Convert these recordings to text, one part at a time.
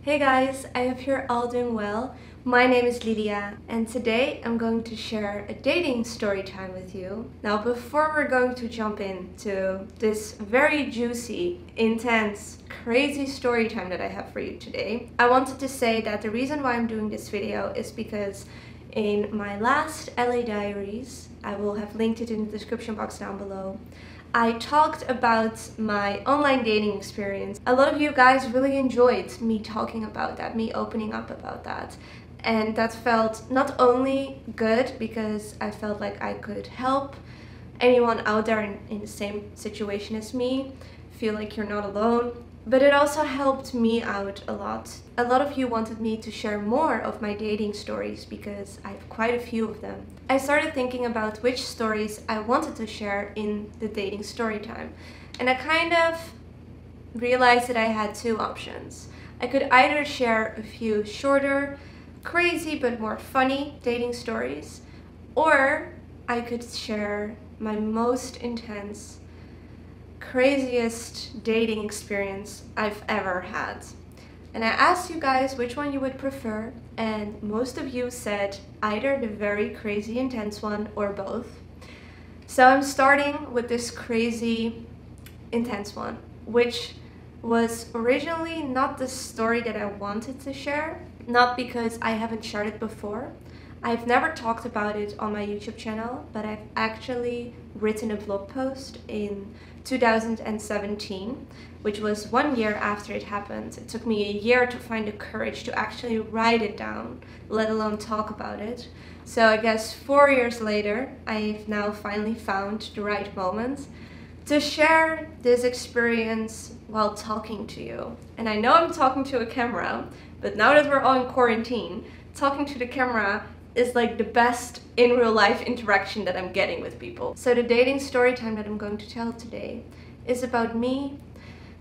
Hey guys, I hope you're all doing well. My name is Lilia and today I'm going to share a dating story time with you. Now before we're going to jump into this very juicy, intense, crazy story time that I have for you today, I wanted to say that the reason why I'm doing this video is because in my last LA diaries, I will have linked it in the description box down below, I talked about my online dating experience. A lot of you guys really enjoyed me talking about that, me opening up about that. And that felt not only good because I felt like I could help anyone out there in the same situation as me, feel like you're not alone, but it also helped me out a lot. A lot of you wanted me to share more of my dating stories because I have quite a few of them. I started thinking about which stories I wanted to share in the dating story time. And I kind of realized that I had two options. I could either share a few shorter, crazy but more funny dating stories, or I could share my most intense, craziest dating experience I've ever had. And I asked you guys which one you would prefer, and most of you said either the very crazy intense one or both. So I'm starting with this crazy intense one, which was originally not the story that I wanted to share, not because I haven't shared it before. I've never talked about it on my YouTube channel, but I've actually written a blog post in 2017, which was 1 year after it happened. It took me a year to find the courage to actually write it down, let alone talk about it. So I guess 4 years later, I've now finally found the right moment to share this experience while talking to you. And I know I'm talking to a camera, but now that we're all in quarantine, talking to the camera is like the best in real life interaction that I'm getting with people. So the dating story time that I'm going to tell today is about me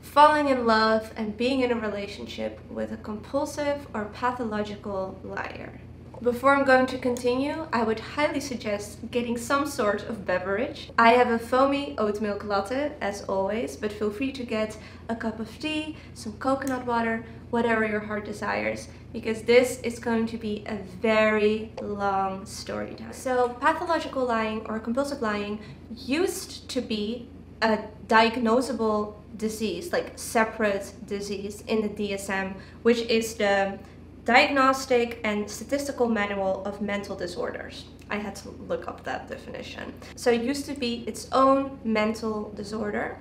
falling in love and being in a relationship with a compulsive or pathological liar. Before I'm going to continue, I would highly suggest getting some sort of beverage. I have a foamy oat milk latte, as always, but feel free to get a cup of tea, some coconut water, whatever your heart desires, because this is going to be a very long story time. So pathological lying or compulsive lying used to be a diagnosable disease, like separate disease in the DSM, which is the Diagnostic and Statistical Manual of Mental Disorders. I had to look up that definition. So it used to be its own mental disorder.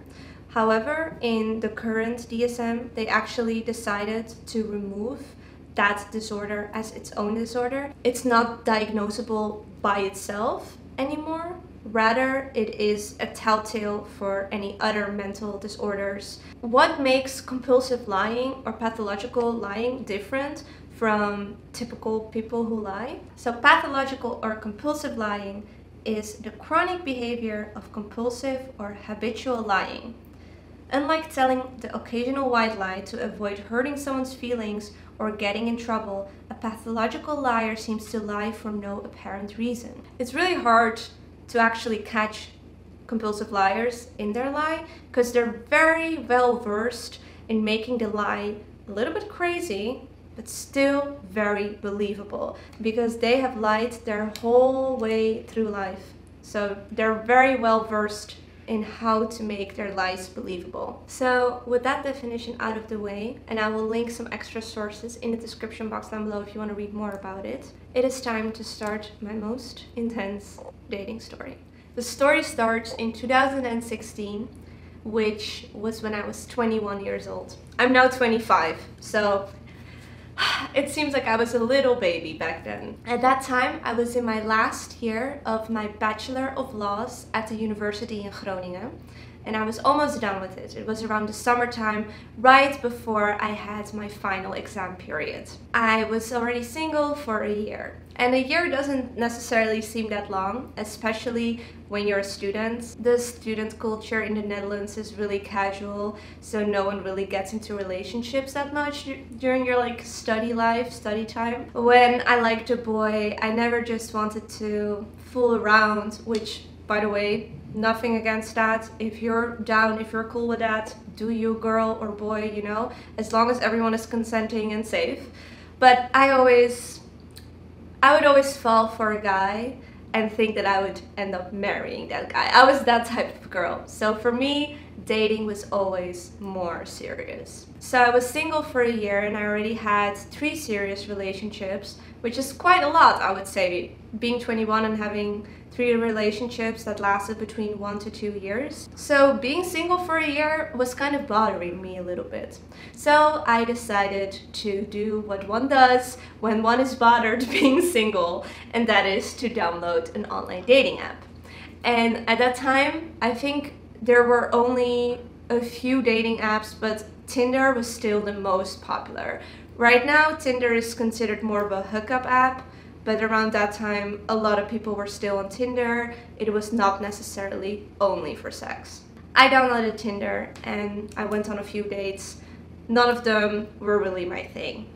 However, in the current DSM, they actually decided to remove that disorder as its own disorder. It's not diagnosable by itself anymore. Rather, it is a telltale for any other mental disorders. What makes compulsive lying or pathological lying different from typical people who lie? So pathological or compulsive lying is the chronic behavior of compulsive or habitual lying. Unlike telling the occasional white lie to avoid hurting someone's feelings or getting in trouble, a pathological liar seems to lie for no apparent reason. It's really hard to actually catch compulsive liars in their lie because they're very well versed in making the lie a little bit crazy, but still very believable because they have lied their whole way through life. So they're very well versed in how to make their lies believable. So with that definition out of the way, and I will link some extra sources in the description box down below if you want to read more about it, it is time to start my most intense dating story. The story starts in 2016, which was when I was 21 years old. I'm now 25, so it seems like I was a little baby back then. At that time, I was in my last year of my Bachelor of Laws at the University in Groningen, and I was almost done with it. It was around the summertime, right before I had my final exam period. I was already single for a year. And a year doesn't necessarily seem that long, especially when you're a student. The student culture in the Netherlands is really casual, so no one really gets into relationships that much during your study life, study time. When I liked a boy, I never just wanted to fool around, which by the way, nothing against that. If you're down, if you're cool with that, do you, girl or boy, you know, as long as everyone is consenting and safe. But I would always fall for a guy and think that I would end up marrying that guy. I was that type of girl. So for me, dating was always more serious. So I was single for a year and I already had 3 serious relationships, which is quite a lot, I would say. Being 21 and having 3 relationships that lasted between 1 to 2 years. So being single for a year was kind of bothering me a little bit. So I decided to do what one does when one is bothered being single, and that is to download an online dating app. And at that time, I think there were only a few dating apps, but Tinder was still the most popular. Right now, Tinder is considered more of a hookup app, but around that time, a lot of people were still on Tinder. It was not necessarily only for sex. I downloaded Tinder and I went on a few dates. None of them were really my thing,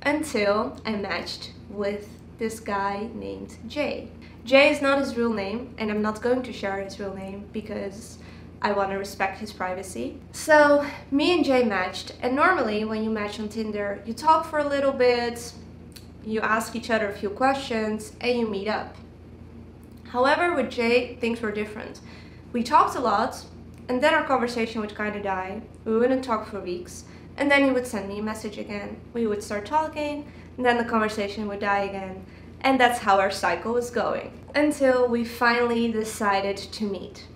until I matched with this guy named Jay. Jay is not his real name, and I'm not going to share his real name because I want to respect his privacy. So me and Jay matched, and normally when you match on Tinder, you talk for a little bit, you ask each other a few questions, and you meet up. However, with Jay, things were different. We talked a lot, and then our conversation would kind of die. We wouldn't talk for weeks, and then he would send me a message again. We would start talking, and then the conversation would die again. And that's how our cycle was going, until we finally decided to meet.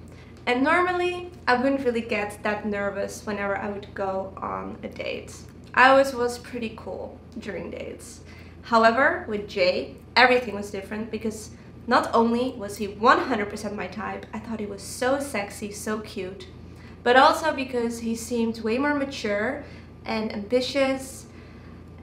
And normally, I wouldn't really get that nervous whenever I would go on a date. I always was pretty cool during dates. However, with Jay, everything was different because not only was he 100% my type, I thought he was so sexy, so cute, but also because he seemed way more mature and ambitious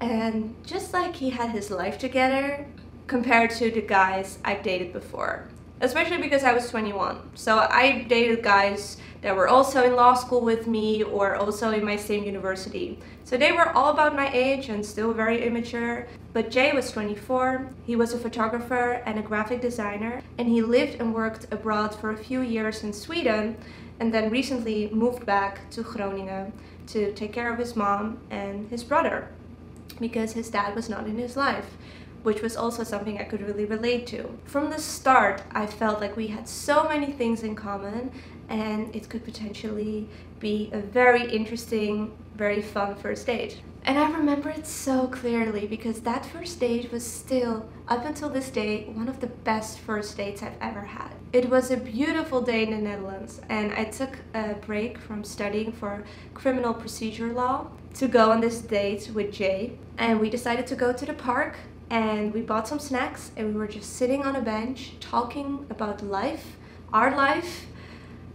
and just like he had his life together compared to the guys I've dated before. Especially because I was 21. So I dated guys that were also in law school with me or also in my same university. So they were all about my age and still very immature. But Jay was 24, he was a photographer and a graphic designer, and he lived and worked abroad for a few years in Sweden and then recently moved back to Groningen to take care of his mom and his brother because his dad was not in his life, which was also something I could really relate to. From the start, I felt like we had so many things in common and it could potentially be a very interesting, very fun first date. And I remember it so clearly because that first date was still, up until this day, one of the best first dates I've ever had. It was a beautiful day in the Netherlands and I took a break from studying for criminal procedure law to go on this date with Jay. And we decided to go to the park and we bought some snacks and we were just sitting on a bench talking about life, our life,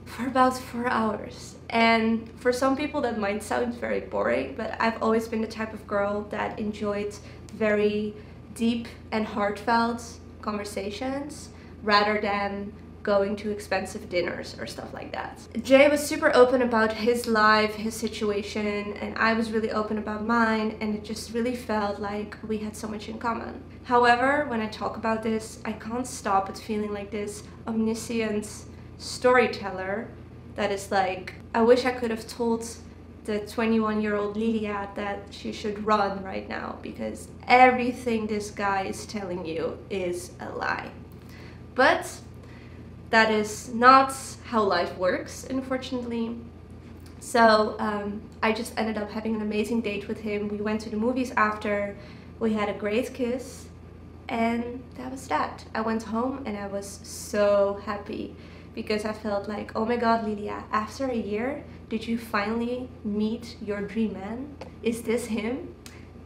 for about 4 hours. And for some people that might sound very boring, but I've always been the type of girl that enjoyed very deep and heartfelt conversations rather than going to expensive dinners or stuff like that. Jay was super open about his life, his situation, and I was really open about mine, and it just really felt like we had so much in common. However, when I talk about this, I can't stop but feeling like this omniscient storyteller that is like, I wish I could have told the 21-year-old Lilia that she should run right now because everything this guy is telling you is a lie. But that is not how life works, unfortunately. So I just ended up having an amazing date with him. We went to the movies after, we had a great kiss, and that was that. I went home and I was so happy because I felt like, oh my god, Lilia, after a year, did you finally meet your dream man? Is this him?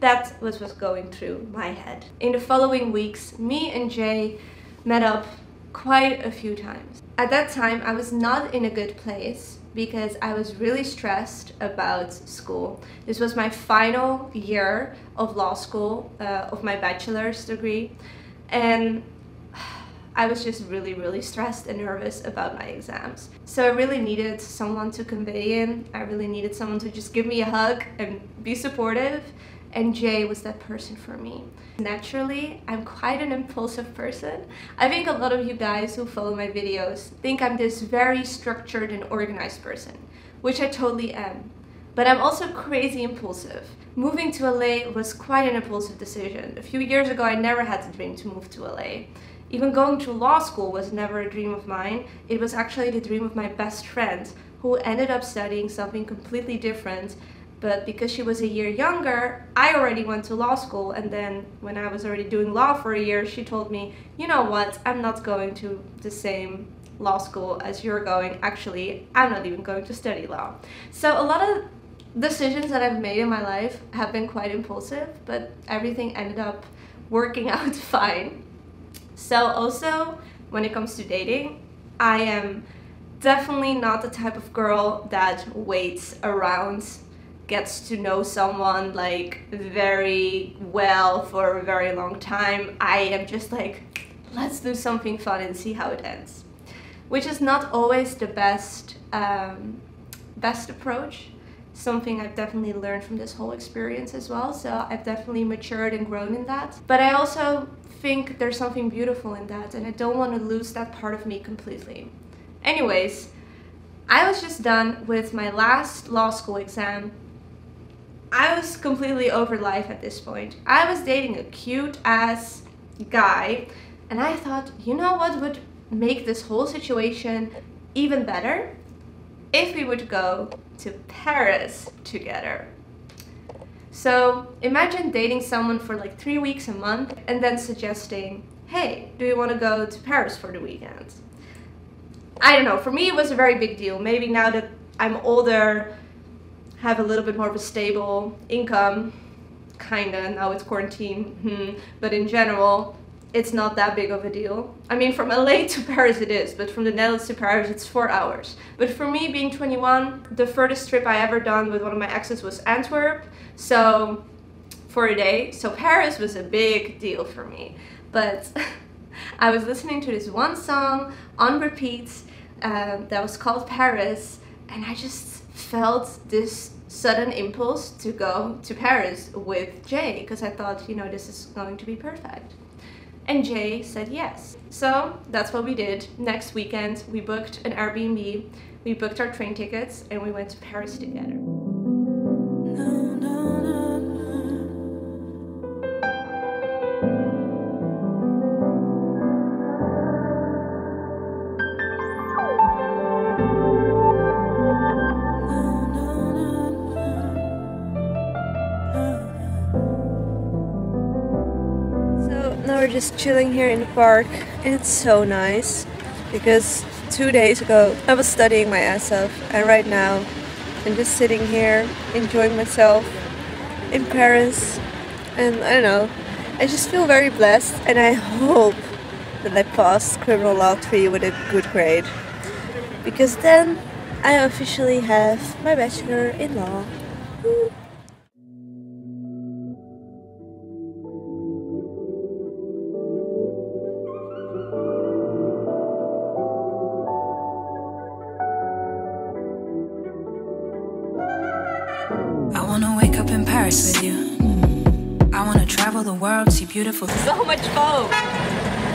That was what's going through my head. In the following weeks, me and Jay met up quite a few times. At that time, I was not in a good place because I was really stressed about school. This was my final year of law school, of my bachelor's degree, and I was just really stressed and nervous about my exams. So I really needed someone to convey in. I really needed someone to just give me a hug and be supportive. and Jay was that person for me. Naturally, I'm quite an impulsive person. I think a lot of you guys who follow my videos think I'm this very structured and organized person, which I totally am. But I'm also crazy impulsive. Moving to LA was quite an impulsive decision. A few years ago, I never had the dream to move to LA. Even going to law school was never a dream of mine. It was actually the dream of my best friend, who ended up studying something completely different. But because she was a year younger, I already went to law school, and then when I was already doing law for a year, she told me, you know what, I'm not going to the same law school as you're going. Actually, I'm not even going to study law. So a lot of decisions that I've made in my life have been quite impulsive, but everything ended up working out fine. So also, when it comes to dating, I am definitely not the type of girl that waits around, gets to know someone like very well for a very long time. I am just like, let's do something fun and see how it ends. Which is not always the best approach. Something I've definitely learned from this whole experience as well. So I've definitely matured and grown in that. But I also think there's something beautiful in that, and I don't want to lose that part of me completely. Anyways, I was just done with my last law school exam. I was completely over life at this point. I was dating a cute ass guy, and I thought, you know what would make this whole situation even better? If we would go to Paris together. So imagine dating someone for like 3 weeks, a month, and then suggesting, hey, do you want to go to Paris for the weekend? I don't know, for me it was a very big deal. Maybe now that I'm older, have a little bit more of a stable income, kinda, now it's quarantine, but in general, it's not that big of a deal. I mean, from LA to Paris it is, but from the Netherlands to Paris it's 4 hours. But for me, being 21, the furthest trip I ever done with one of my exes was Antwerp, so for a day. So Paris was a big deal for me. But I was listening to this one song on repeat that was called Paris, and I just felt this sudden impulse to go to Paris with Jay, because I thought, you know, this is going to be perfect. And Jay said yes. So that's what we did. Next weekend, we booked an Airbnb, we booked our train tickets, and we went to Paris together. Now we're just chilling here in the park, and it's so nice because 2 days ago I was studying my ass off, and right now I'm just sitting here enjoying myself in Paris. And I don't know, I just feel very blessed, and I hope that I passed criminal law 3 with a good grade, because then I officially have my bachelor in law. Woo. I wanna wake up in Paris with you. I wanna travel the world, see beautiful. So much foam!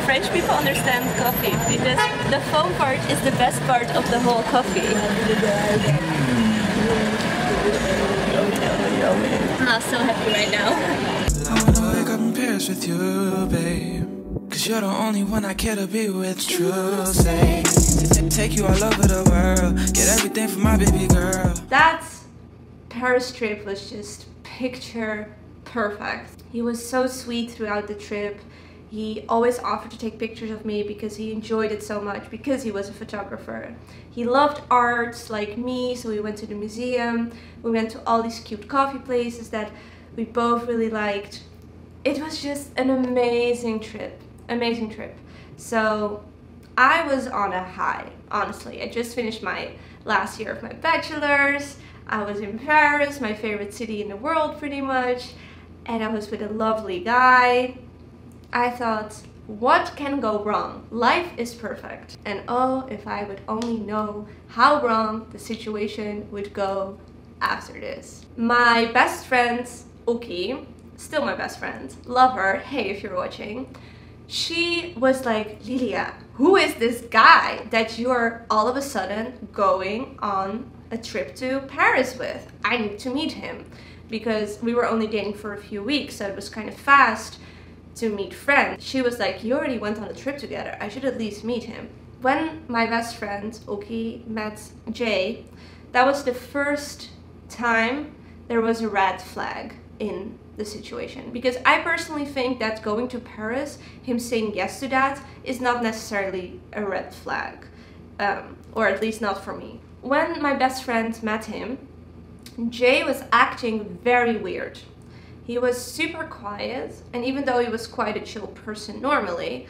French people understand coffee because the foam part is the best part of the whole coffee. I'm so happy right now. I wanna wake up in Paris with you, babe. Cause you're the only one I care to be with, true say. Take you all over the world, get everything from my baby girl. That Paris trip was just picture perfect. He was so sweet throughout the trip. He always offered to take pictures of me because he enjoyed it so much, because he was a photographer. He loved art like me, so we went to the museum. We went to all these cute coffee places that we both really liked. It was just an amazing trip. Amazing trip. So I was on a high, honestly. I just finished my last year of my bachelor's. I was in Paris, my favorite city in the world pretty much, and I was with a lovely guy. I thought, what can go wrong? Life is perfect. And oh, if I would only know how wrong the situation would go after this. My best friend Oki, still my best friend, love her, hey if you're watching, she was like, Lilia, who is this guy that you're all of a sudden going on a trip to Paris with? I need to meet him. Because we were only dating for a few weeks, so it was kind of fast to meet friends. She was like, you already went on a trip together, I should at least meet him. When my best friend, Oki, met Jay, that was the first time there was a red flag in the situation. Because I personally think that going to Paris, him saying yes to that, is not necessarily a red flag. Or at least not for me. When my best friend met him, Jay was acting very weird. He was super quiet, and even though he was quite a chill person normally,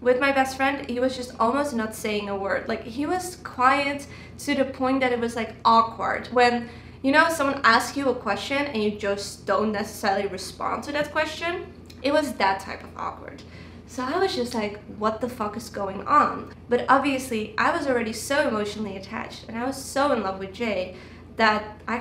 with my best friend, he was just almost not saying a word. Like, he was quiet to the point that it was like awkward. When, you know, someone asks you a question and you just don't necessarily respond to that question, it was that type of awkward. So I was just like, what the fuck is going on? But obviously, I was already so emotionally attached, and I was so in love with Jay that I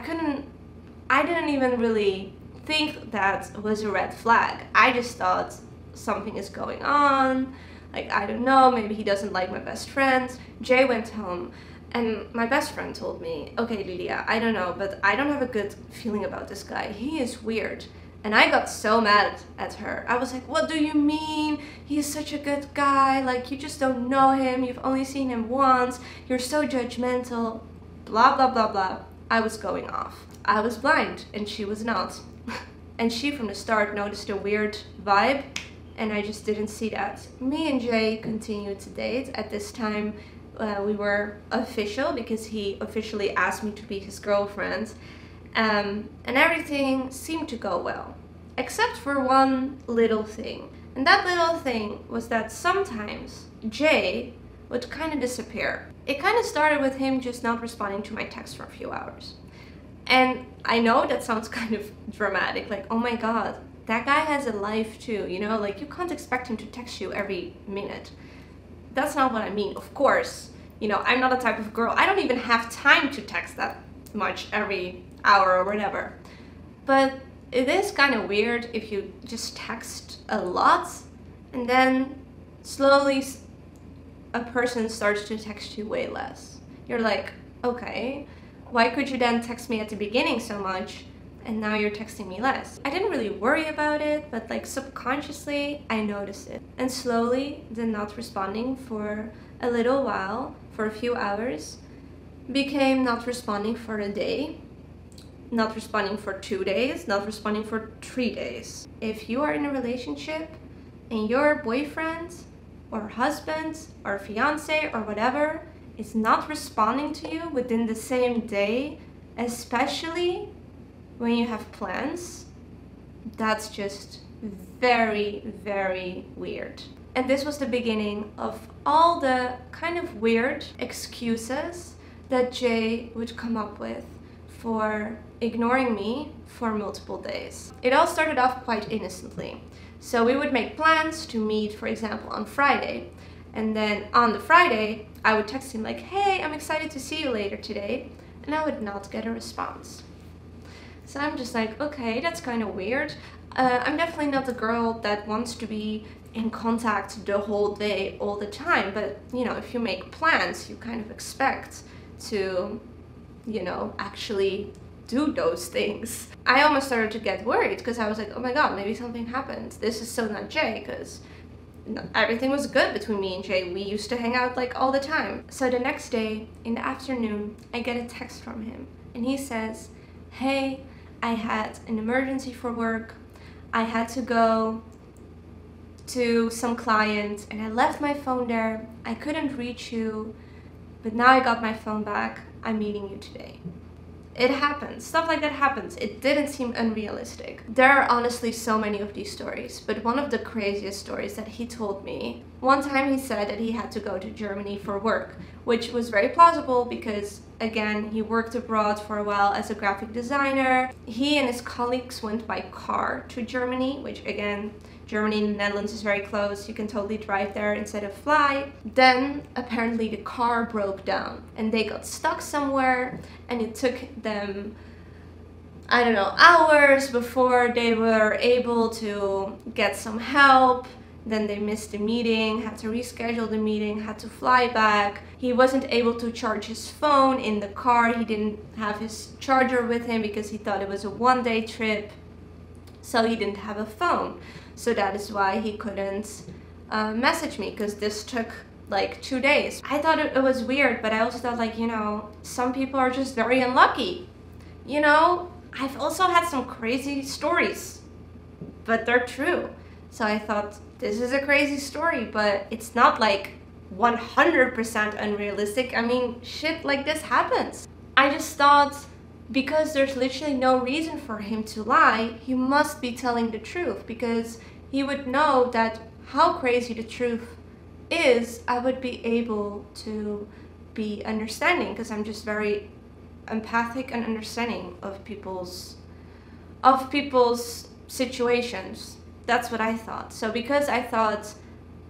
didn't even really think that was a red flag. I just thought something is going on, like, I don't know, maybe he doesn't like my best friend. Jay went home, and my best friend told me, okay Lilia, I don't know, but I don't have a good feeling about this guy. He is weird. And I got so mad at her. I was like, what do you mean? He is such a good guy, like, you just don't know him, you've only seen him once, you're so judgmental, blah blah blah blah. I was going off. I was blind and she was not. And she from the start noticed a weird vibe, and I just didn't see that. Me and Jay continued to date. At this time we were official because he officially asked me to be his girlfriend, and everything seemed to go well, except for one little thing. And that little thing was that sometimes Jay would kind of disappear. It kind of started with him just not responding to my text for a few hours. And I know that sounds kind of dramatic, like, oh my god, that guy has a life too, you know, like, you can't expect him to text you every minute. That's not what I mean. Of course, you know, I'm not a type of girl, I don't even have time to text that much every hour or whatever. But it is kind of weird if you just text a lot and then slowly a person starts to text you way less. You're like, okay, why could you then text me at the beginning so much and now you're texting me less? I didn't really worry about it, but like subconsciously I noticed it. And slowly the not responding for a little while, for a few hours, became not responding for a day, not responding for 2 days, not responding for 3 days. If you are in a relationship and your boyfriend or husband or fiance or whatever is not responding to you within the same day, especially when you have plans, that's just very, very weird. And this was the beginning of all the kind of weird excuses that Jay would come up with for ignoring me for multiple days. It all started off quite innocently. So we would make plans to meet, for example, on Friday. And then on the Friday, I would text him like, hey, I'm excited to see you later today. And I would not get a response. So I'm just like, okay, that's kind of weird. I'm definitely not the girl that wants to be in contact the whole day, all the time. But, you know, if you make plans, you kind of expect to, you know, actually do those things. I almost started to get worried because I was like, oh my god, maybe something happened. This is so not Jay, because everything was good between me and Jay. We used to hang out like all the time. So the next day in the afternoon, I get a text from him and he says, hey, I had an emergency for work. I had to go to some client and I left my phone there. I couldn't reach you, but now I got my phone back. I'm meeting you today. It happens. Stuff like that happens. It didn't seem unrealistic. There are honestly so many of these stories, but one of the craziest stories that he told me, one time he said that he had to go to Germany for work, which was very plausible because, again, he worked abroad for a while as a graphic designer. He and his colleagues went by car to Germany, which, again, Germany and the Netherlands is very close. You can totally drive there instead of fly. Then apparently the car broke down and they got stuck somewhere, and it took them I don't know, hours before they were able to get some help. Then they missed the meeting, had to reschedule the meeting, had to fly back. He wasn't able to charge his phone in the car. He didn't have his charger with him because he thought it was a one-day trip. So he didn't have a phone. So that is why he couldn't message me, because this took like 2 days. I thought it was weird, but I also thought, like, you know, some people are just very unlucky. You know, I've also had some crazy stories, but they're true. So I thought, this is a crazy story, but it's not like 100% unrealistic. I mean, shit like this happens. I just thought, because there's literally no reason for him to lie, he must be telling the truth, because he would know that how crazy the truth is, I would be able to be understanding, because I'm just very empathic and understanding of people's situations. That's what I thought. So because I thought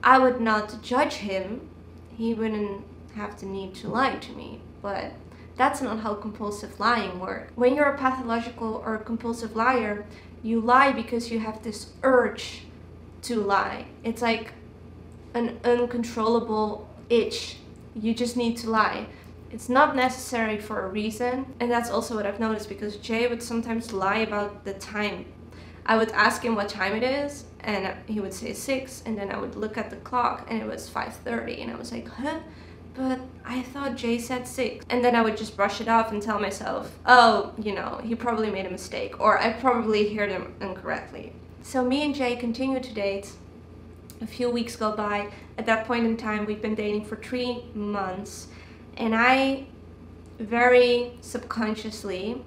I would not judge him, he wouldn't have the need to lie to me. But that's not how compulsive lying works. When you're a pathological or a compulsive liar, you lie because you have this urge to lie. It's like an uncontrollable itch. You just need to lie. It's not necessary for a reason. And that's also what I've noticed, because Jay would sometimes lie about the time. I would ask him what time it is, and he would say 6, and then I would look at the clock and it was 5:30, and I was like, huh? But I thought Jay said 6. And then I would just brush it off and tell myself, oh, you know, he probably made a mistake, or I probably heard him incorrectly. So me and Jay continued to date. A few weeks go by. At that point in time, we've been dating for 3 months, and I very subconsciously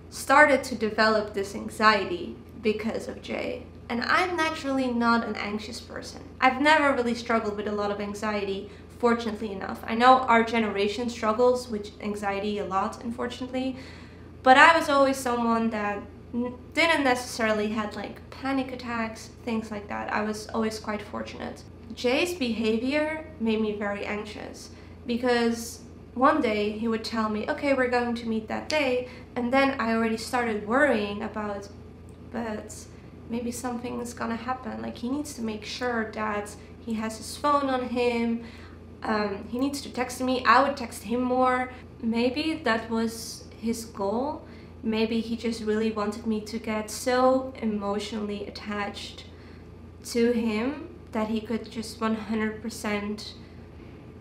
started to develop this anxiety because of Jay. And I'm naturally not an anxious person. I've never really struggled with a lot of anxiety, fortunately enough. I know our generation struggles with anxiety a lot, unfortunately, but I was always someone that didn't necessarily had like panic attacks, things like that. I was always quite fortunate. Jay's behavior made me very anxious, because one day he would tell me, okay, we're going to meet that day, and then I already started worrying about, but maybe something is gonna happen. Like, he needs to make sure that he has his phone on him. He needs to text me. I would text him more. Maybe that was his goal. Maybe he just really wanted me to get so emotionally attached to him that he could just 100%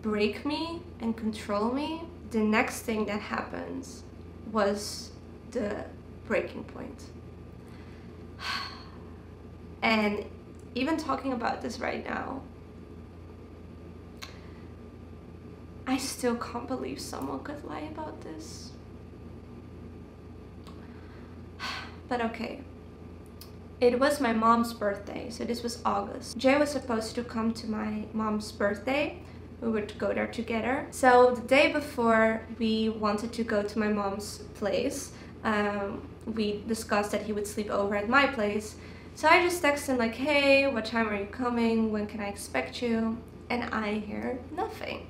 break me and control me. The next thing that happens was the breaking point. And even talking about this right now, I still can't believe someone could lie about this. But okay. It was my mom's birthday, so this was August. Jay was supposed to come to my mom's birthday. We would go there together. So the day before we wanted to go to my mom's place, we discussed that he would sleep over at my place. So I just texted him like, hey, what time are you coming? When can I expect you? And I hear nothing.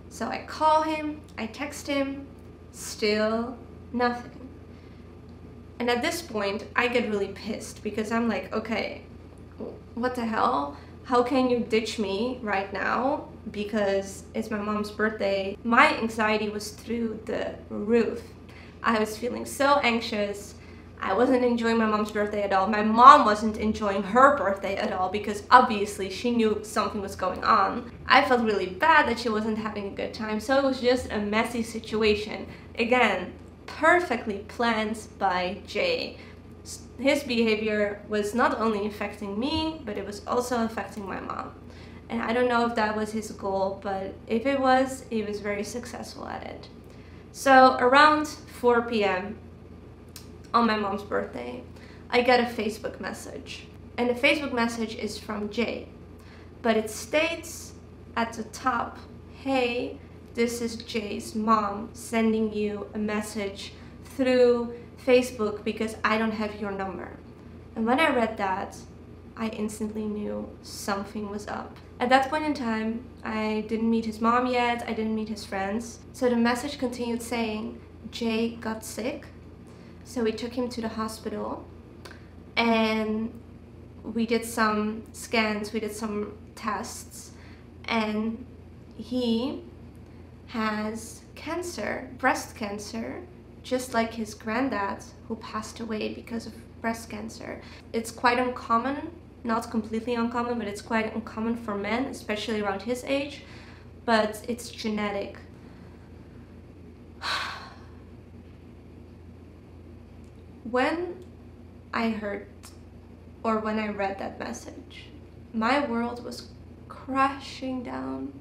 So I call him, I text him, still nothing. And at this point, I get really pissed, because I'm like, okay, what the hell? How can you ditch me right now? Because it's my mom's birthday. My anxiety was through the roof. I was feeling so anxious. I wasn't enjoying my mom's birthday at all. My mom wasn't enjoying her birthday at all, because obviously she knew something was going on. I felt really bad that she wasn't having a good time, so it was just a messy situation. Again, perfectly planned by Jay. His behavior was not only affecting me, but it was also affecting my mom. And I don't know if that was his goal, but if it was, he was very successful at it. So around 4 p.m. on my mom's birthday, I get a Facebook message. And the Facebook message is from Jay. But it states at the top, hey, this is Jay's mom sending you a message through Facebook because I don't have your number. And when I read that, I instantly knew something was up. At that point in time, I didn't meet his mom yet, I didn't meet his friends. So the message continued saying, Jay got sick. So we took him to the hospital and we did some scans, we did some tests, and he has cancer, breast cancer, just like his granddad who passed away because of breast cancer. It's quite uncommon, not completely uncommon, but it's quite uncommon for men, especially around his age, but it's genetic. When I heard or when I read that message, my world was crashing down.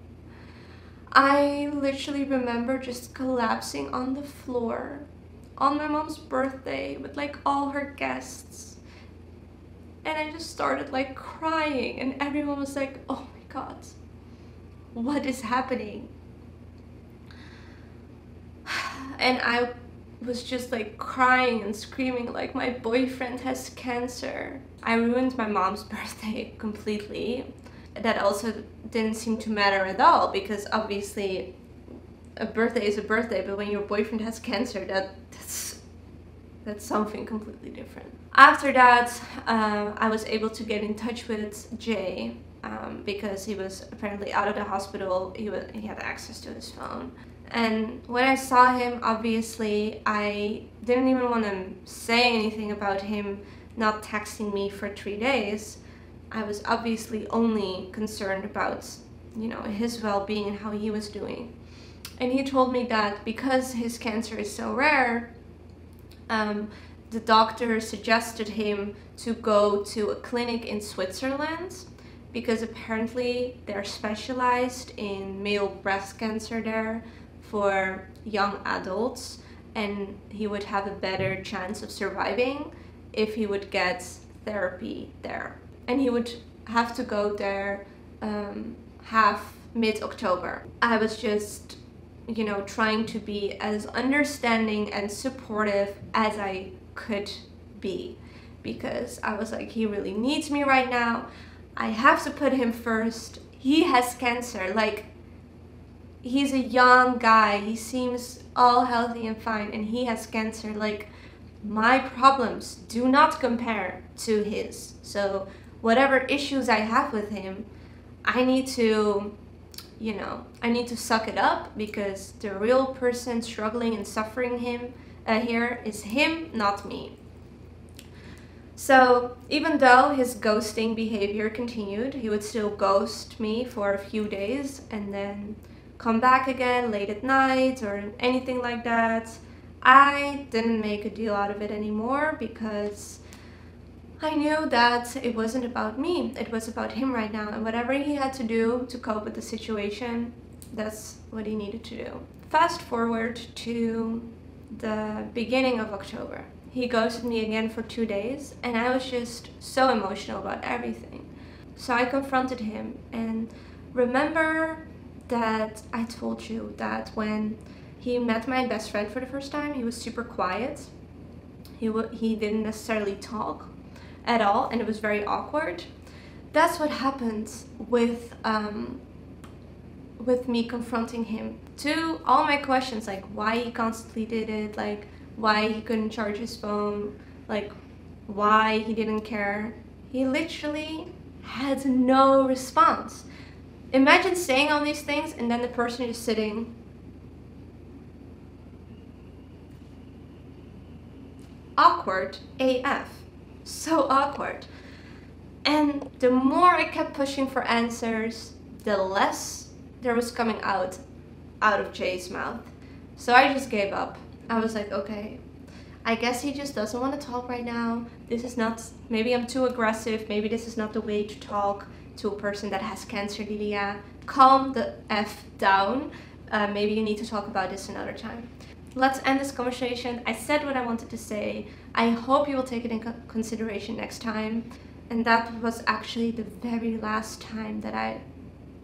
I literally remember just collapsing on the floor on my mom's birthday with like all her guests, and I just started like crying, and everyone was like, oh my god, what is happening? And I was just like crying and screaming like, my boyfriend has cancer. I ruined my mom's birthday completely. That also didn't seem to matter at all, because obviously a birthday is a birthday, but when your boyfriend has cancer, that's something completely different. After that, I was able to get in touch with Jay because he was apparently out of the hospital. He had access to his phone. And when I saw him, obviously, I didn't even want to say anything about him not texting me for 3 days. I was obviously only concerned about, you know, his well-being and how he was doing. And he told me that because his cancer is so rare, the doctor suggested him to go to a clinic in Switzerland, because apparently they're specialized in male breast cancer there for young adults, and he would have a better chance of surviving if he would get therapy there. And he would have to go there mid-October. I was just, you know, trying to be as understanding and supportive as I could be, because I was like, he really needs me right now. I have to put him first. He has cancer. Like, he's a young guy. He seems all healthy and fine, and he has cancer. Like, my problems do not compare to his. So whatever issues I have with him, I need to, you know, I need to suck it up, because the real person struggling and suffering here is him, not me. So even though his ghosting behavior continued, he would still ghost me for a few days and then come back again late at night or anything like that. I didn't make a deal out of it anymore, because I knew that it wasn't about me, it was about him right now, and whatever he had to do to cope with the situation, that's what he needed to do. Fast forward to the beginning of October. He ghosted me again for 2 days, and I was just so emotional about everything. So I confronted him, and remember that I told you that when he met my best friend for the first time, he was super quiet. He didn't necessarily talk at all, and it was very awkward. That's what happened with me confronting him. To all my questions, like why he constantly did it, like why he couldn't charge his phone, like why he didn't care, he literally had no response. Imagine saying all these things and then the person is sitting awkward AF. So awkward. And the more I kept pushing for answers, the less there was coming out of Jay's mouth. So I just gave up. I was like, okay, I guess he just doesn't want to talk right now. This is not, maybe I'm too aggressive, maybe this is not the way to talk to a person that has cancer, Lilia. Calm the F down. Maybe you need to talk about this another time. Let's end this conversation. I said what I wanted to say. I hope you will take it in consideration next time. And that was actually the very last time that I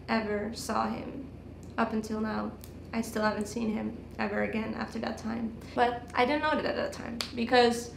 ever saw him. Up until now, I still haven't seen him ever again after that time. But I didn't know that at that time, because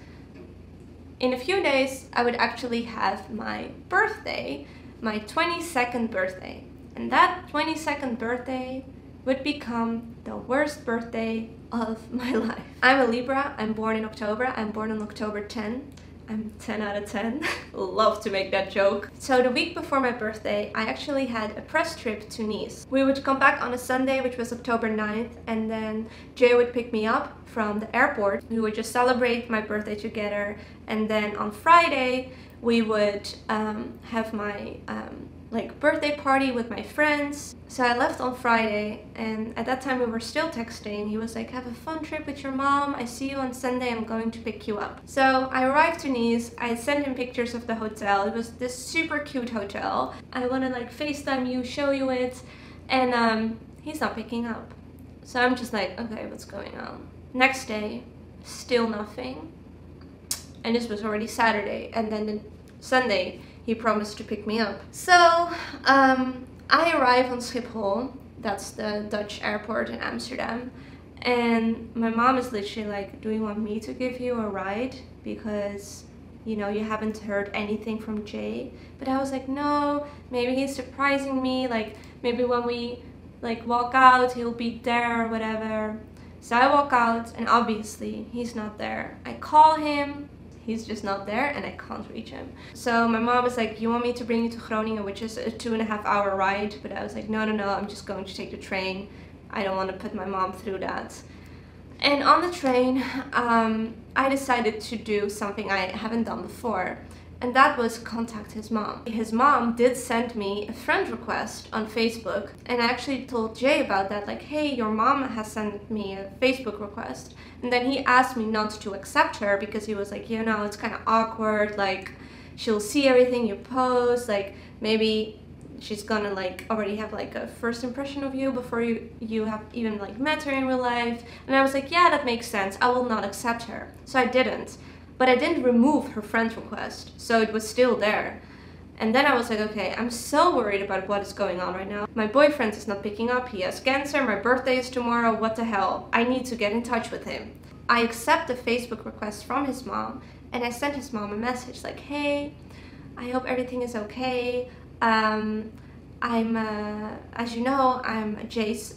in a few days I would actually have my birthday, my 22nd birthday. And that 22nd birthday would become the worst birthday of my life. I'm a Libra, I'm born in October, I'm born on October 10. I'm 10 out of 10. Love to make that joke. So the week before my birthday, I actually had a press trip to Nice. We would come back on a Sunday, which was October 9th, and then Jay would pick me up from the airport. We would just celebrate my birthday together, and then on Friday, we would have my like birthday party with my friends. So I left on Friday, and at that time we were still texting. He was like, have a fun trip with your mom. I see you on Sunday. I'm going to pick you up. So I arrived to Nice. I sent him pictures of the hotel. It was this super cute hotel. I want to like FaceTime you, show you it. And he's not picking up. So I'm just like, okay, what's going on? Next day, still nothing. And this was already Saturday. And then the Sunday, he promised to pick me up. So I arrive on Schiphol, that's the Dutch airport in Amsterdam, and my mom is literally like, do you want me to give you a ride? Because, you know, you haven't heard anything from Jay. But I was like, no, maybe he's surprising me, like maybe when we like walk out, he'll be there or whatever. So I walk out, and obviously he's not there. I call him. He's just not there, and I can't reach him. So my mom was like, you want me to bring you to Groningen, which is a 2.5 hour ride? But I was like, no, I'm just going to take the train. I don't want to put my mom through that. And on the train, I decided to do something I haven't done before. And that was contact his mom. His mom did send me a friend request on Facebook, and I actually told Jay about that, like, hey, your mom has sent me a Facebook request. And then he asked me not to accept her because he was like, you know, it's kind of awkward, like, she'll see everything you post, like, maybe she's gonna like already have like a first impression of you before you have even like met her in real life. And I was like, yeah, that makes sense, I will not accept her. So I didn't. But I didn't remove her friend request, so it was still there. And then I was like, okay, I'm so worried about what is going on right now. My boyfriend is not picking up, he has cancer, my birthday is tomorrow, what the hell? I need to get in touch with him. I accept the Facebook request from his mom, and I sent his mom a message like, hey, I hope everything is okay. As you know, I'm Jay's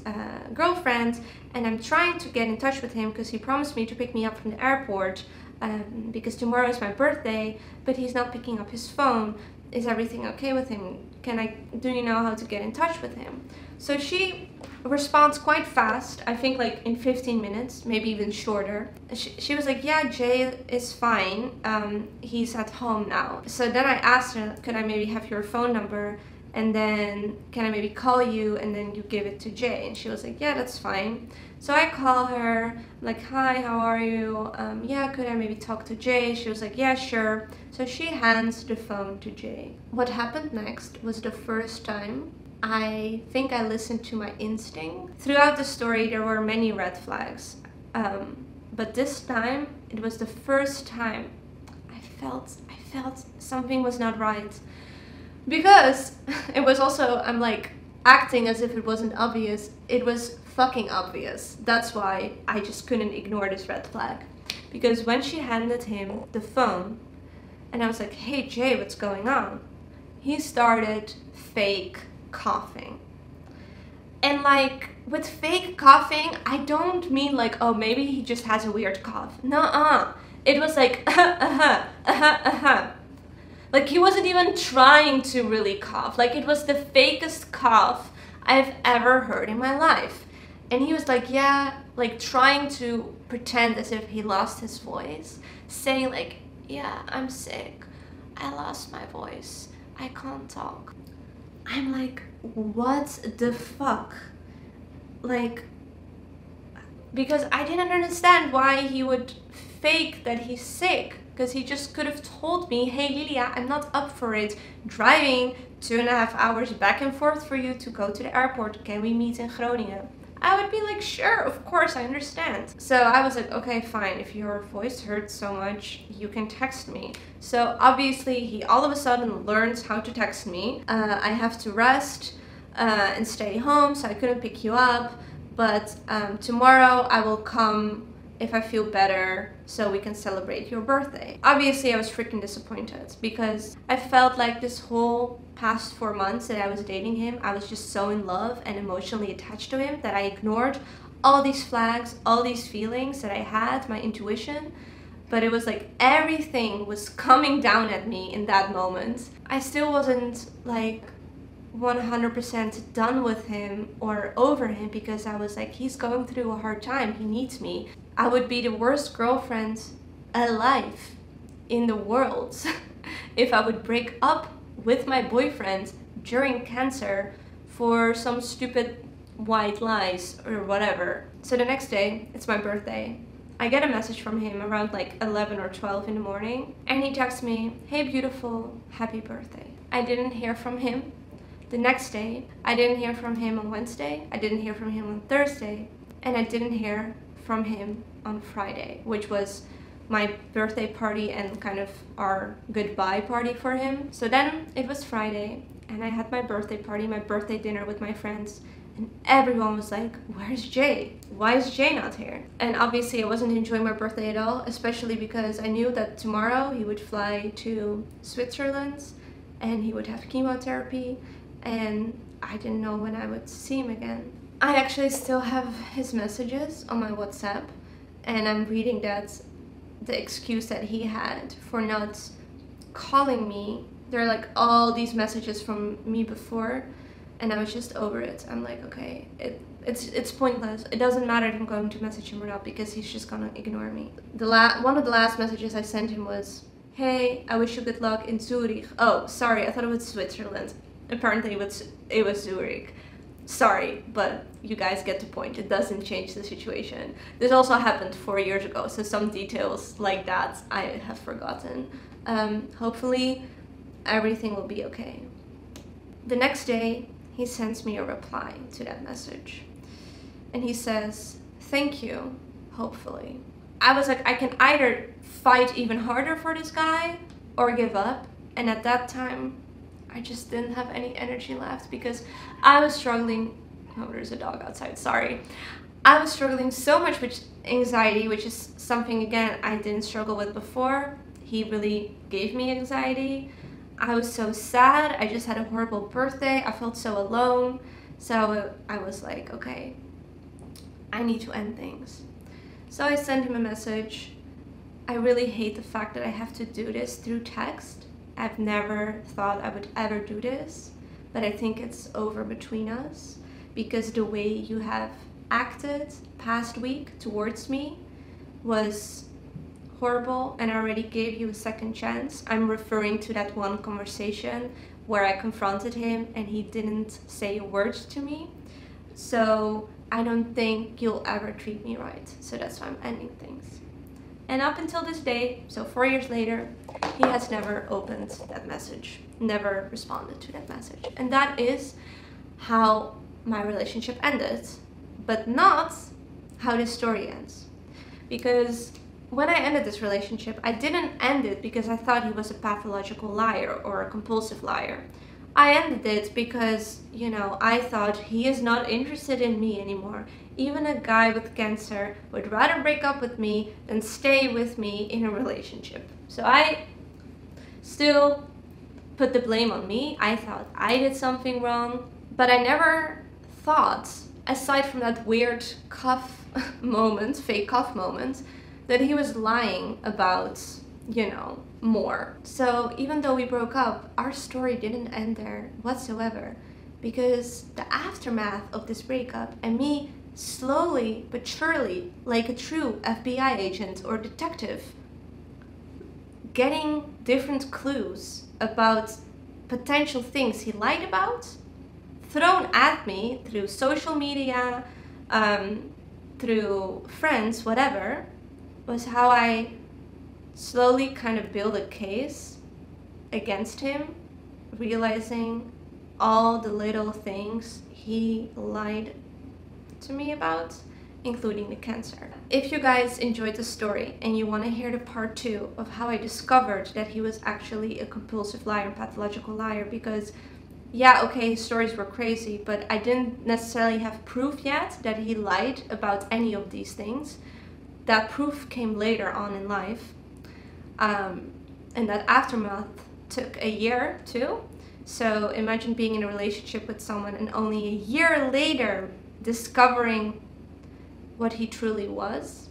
girlfriend, and I'm trying to get in touch with him because he promised me to pick me up from the airport. Because tomorrow is my birthday, but he's not picking up his phone. Is everything okay with him? Do you know how to get in touch with him? So she responds quite fast, I think like in 15 minutes, maybe even shorter. She was like, yeah, Jay is fine, he's at home now. So then I asked her, could I maybe have your phone number, and then can I maybe call you and then you give it to Jay? And she was like, yeah, that's fine. So I call her, I'm like, hi, how are you? Yeah, could I maybe talk to Jay? She was like, yeah, sure. So she hands the phone to Jay. What happened next was the first time I think I listened to my instinct. Throughout the story, there were many red flags. But this time, it was the first time I felt something was not right. Because it was also, I'm like acting as if it wasn't obvious. It was fucking obvious. That's why I just couldn't ignore this red flag. Because when she handed him the phone, and I was like, hey Jay, what's going on? He started fake coughing. And like, with fake coughing, I don't mean like, oh, maybe he just has a weird cough. Nuh-uh. It was like, Like, he wasn't even trying to really cough. Like, it was the fakest cough I've ever heard in my life. And he was like, yeah, like trying to pretend as if he lost his voice, saying like, yeah, I'm sick, I lost my voice, I can't talk. I'm like, what the fuck? Like, because I didn't understand why he would fake that he's sick, because he just could have told me, hey Lilia, I'm not up for it driving 2.5 hours back and forth for you to go to the airport, can we meet in Groningen? I would be like, sure, of course, I understand. So I was like, okay, fine, if your voice hurts so much, you can text me. So obviously he all of a sudden learns how to text me. I have to rest and stay home, so I couldn't pick you up, but tomorrow I will come if I feel better so we can celebrate your birthday. Obviously I was freaking disappointed because I felt like this whole past 4 months that I was dating him, I was just so in love and emotionally attached to him that I ignored all these flags, all these feelings that I had, my intuition, but it was like everything was coming down at me in that moment. I still wasn't like 100% done with him or over him, because I was like, he's going through a hard time, he needs me. I would be the worst girlfriend alive in the world if I would break up with my boyfriend during cancer for some stupid white lies or whatever. So the next day, it's my birthday. I get a message from him around like 11 or 12 in the morning, and he texts me, "Hey beautiful, happy birthday." I didn't hear from him. The next day, I didn't hear from him on Wednesday, I didn't hear from him on Thursday, and I didn't hear from him on Friday, which was my birthday party and kind of our goodbye party for him. So then it was Friday, and I had my birthday party, my birthday dinner with my friends, and everyone was like, "Where's Jay? Why is Jay not here?" And obviously I wasn't enjoying my birthday at all, especially because I knew that tomorrow he would fly to Switzerland and he would have chemotherapy, and I didn't know when I would see him again. I actually still have his messages on my WhatsApp, and I'm reading that the excuse that he had for not calling me. There are like all these messages from me before, and I was just over it. I'm like, okay, it's pointless. It doesn't matter if I'm going to message him or not, because he's just gonna ignore me. One of the last messages I sent him was, "Hey, I wish you good luck in Zurich." Oh, sorry, I thought it was Switzerland. Apparently it was Zurich. Sorry, but you guys get the point. It doesn't change the situation. This also happened 4 years ago, so some details like that I have forgotten. Hopefully everything will be okay. The next day, he sends me a reply to that message, and he says, "Thank you, hopefully." I was like, I can either fight even harder for this guy or give up, and at that time I just didn't have any energy left, because I was struggling. Oh, there's a dog outside, sorry. I was struggling so much with anxiety, which is something, again, I didn't struggle with before. He really gave me anxiety. I was so sad. I just had a horrible birthday. I felt so alone. So I was like, okay, I need to end things. So I sent him a message. I really hate the fact that I have to do this through text. I've never thought I would ever do this, but I think it's over between us, because the way you have acted past week towards me was horrible, and I already gave you a second chance. I'm referring to that one conversation where I confronted him and he didn't say a word to me. So I don't think you'll ever treat me right. So that's why I'm ending things. And up until this day, so 4 years later, he has never opened that message, never responded to that message. And that is how my relationship ended, but not how this story ends. Because when I ended this relationship, I didn't end it because I thought he was a pathological liar or a compulsive liar. I ended it because, you know, I thought he is not interested in me anymore. Even a guy with cancer would rather break up with me than stay with me in a relationship. So I still put the blame on me. I thought I did something wrong, but I never thought, aside from that weird cough moment, fake cough moment, that he was lying about, you know, more. So even though we broke up, our story didn't end there whatsoever, because the aftermath of this breakup and me slowly but surely, like a true FBI agent or detective, getting different clues about potential things he lied about, thrown at me through social media, through friends, whatever, was how I slowly kind of built a case against him, realizing all the little things he lied to me about, including the cancer. If you guys enjoyed the story and you want to hear the part 2 of how I discovered that he was actually a compulsive liar and pathological liar, because yeah, okay, his stories were crazy, but I didn't necessarily have proof yet that he lied about any of these things. That proof came later on in life, and that aftermath took a year too. So imagine being in a relationship with someone and only a year later discovering what he truly was.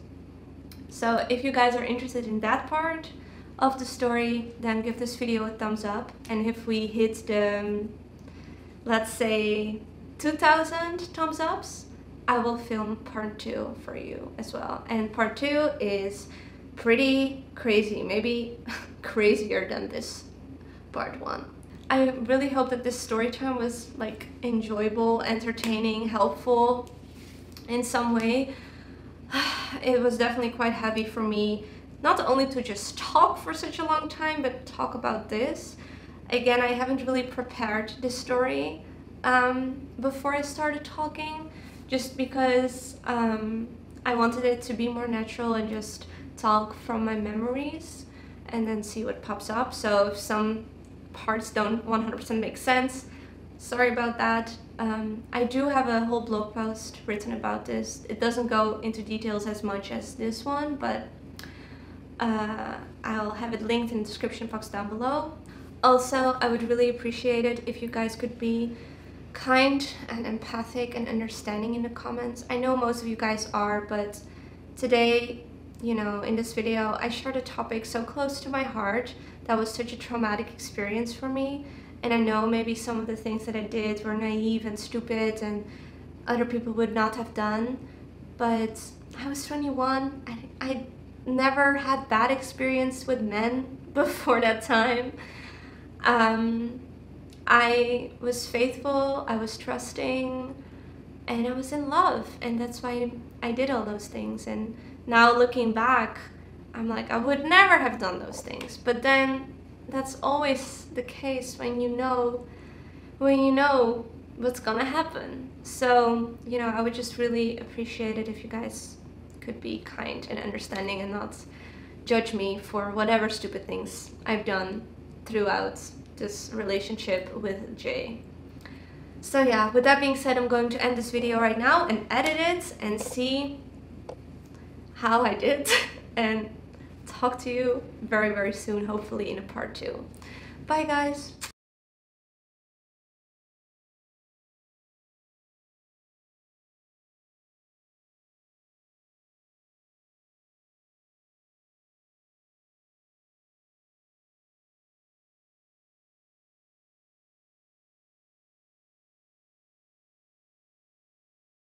So if you guys are interested in that part of the story, then give this video a thumbs up. And if we hit the, let's say, 2,000 thumbs ups, I will film part 2 for you as well. And part 2 is pretty crazy, maybe crazier than this part 1. I really hope that this story time was like enjoyable, entertaining, helpful in some way. It was definitely quite heavy for me, not only to just talk for such a long time, but talk about this. Again, I haven't really prepared this story before I started talking, just because I wanted it to be more natural and just talk from my memories and then see what pops up. So if some parts don't 100% make sense, sorry about that. I do have a whole blog post written about this. It doesn't go into details as much as this one, but I'll have it linked in the description box down below. Also, I would really appreciate it if you guys could be kind and empathic and understanding in the comments. I know most of you guys are, but today, you know, in this video, I shared a topic so close to my heart that was such a traumatic experience for me. And I know maybe some of the things that I did were naive and stupid and other people would not have done, but I was 21. I never had bad experience with men before that time. I was faithful, I was trusting, and I was in love, and that's why I did all those things. And now looking back, I'm like, I would never have done those things. But then that's always the case when you know what's gonna happen. So, you know, I would just really appreciate it if you guys could be kind and understanding and not judge me for whatever stupid things I've done throughout this relationship with Jay. So yeah, with that being said, I'm going to end this video right now and edit it and see how I did and talk to you very, very soon, hopefully in a part 2. Bye guys!